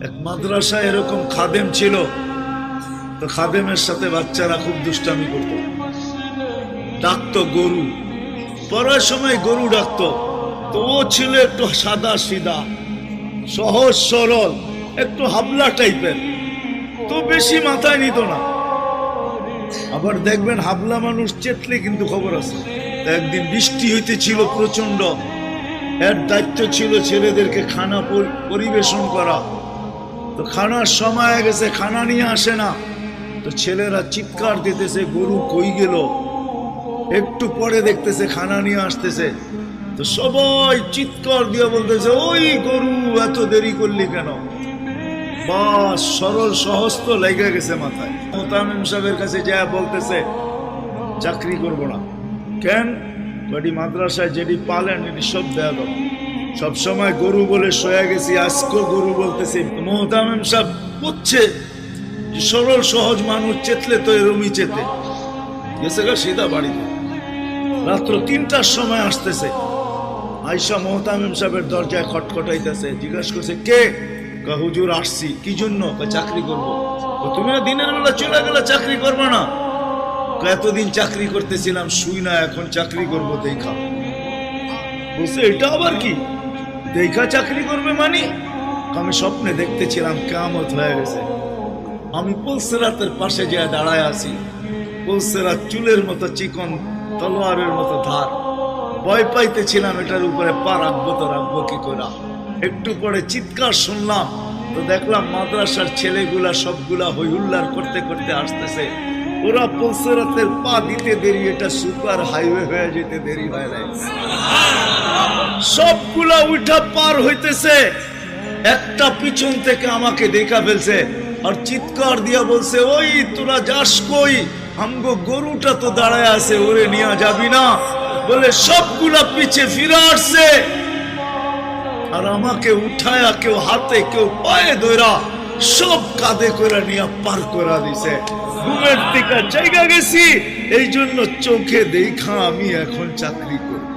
এক মাদ্রাসায় এরকম খাদেম ছিল, তো খাদেমের সাথে বাচ্চারা খুব দুষ্টামি করত, ডাকতো গরু, পড়ার সময় গরু ডাকতো। তো ও ছিল একটু সাদা সিধা, সহজ সরল, একটু হাবলা টাইপের, তো বেশি মাথায় নিত না। আবার দেখবেন হাবলা মানুষ চেতলে কিন্তু খবর আছে। একদিন বৃষ্টি হইতেছিল প্রচন্ড, এর দায়িত্ব ছিল ছেলেদেরকে খানা পরিবেশন করা। তো খানার সময় গেছে, খানা নিয়ে আসে না, তো ছেলেরা চিৎকার দিতেছে গরু কই গেল। একটু পরে দেখতেছে খানা নিয়ে আসতেছে, তো সবাই চিৎকার দিয়ে বলতেছে ওই গরু এত দেরি করলি কেন। বাস সরল সহজ তো লেগে গেছে মাথায়। মোতামিম সাহেবের কাছে যা বলতেছে চাকরি করব না। কেন? বাড়ি মাদ্রাসায় যেটি পালেন এটি সব দেয়া দাও, সবসময় গরু বলে শোয়া গেছি, আজকেও গরু বলতেছি। মোতামিম সাহেব বুঝছে যে সরল সহজ মানুষ চেতলে তো এরমই চেতে গেছে গা সিধা বাড়িতে। রাত্র ৩টার সময় আসতেছে, আয়সা মোহতামিম সাহেবের দরজায় খটখটাইতেছে, জিজ্ঞাসা করছে কে? হুজুর আসছি। কি জন্য? চাকরি করবো। তুমি না দিনের বেলা চলে গেলে চাকরি করবো না? এতদিন চাকরি করতেছিলাম শুই না, এখন চাকরি করবো দেখা। বলছে এটা আবার কি দেখা চাকরি করবে মানে? আমি স্বপ্নে দেখতেছিলাম কিয়ামত হয়ে গেছে, আমি পুলসেরাতের পাশে যা দাঁড়ায় আছি, পুলসেরাত চুলের মতো চিকন, তলোয়ারের মতো ধার, ভয় পাইতেছিলাম এটার উপরে পা রাখবো তো রাখবো কি করে। একটু পরে চিৎকার শুনলাম, তো দেখলাম মাদ্রাসার ছেলেগুলা সবগুলা হইহুল্লার করতে করতে আসতেছে। ওরা পুলসেরাতের পা দিতে দেরি, এটা সুপার হাইওয়ে হয়ে যেতে দেরি হয় নাই। সবগুলা উঠা পার হইতেছে, একটা পিছন থেকে আমাকে দেখা ফেলছে আর চিৎকার দিয়া বলছে ওই তোরা যাস কই? আমগো গরুটা তো দাঁড়ায় আছে, ওরে নিয়ে যাবি না? বলে সবগুলা পিছে ফিরে আসছে আর আমাকে উঠায়া কেউ হাতে কেউ পায়ে ধরা সব কাঁধে করে নিয়ে পার করা দিছে। ঘুমের থেকে জায়গা গেছি, এই জন্য চোখে দেখা আমি এখন চাকরি করব।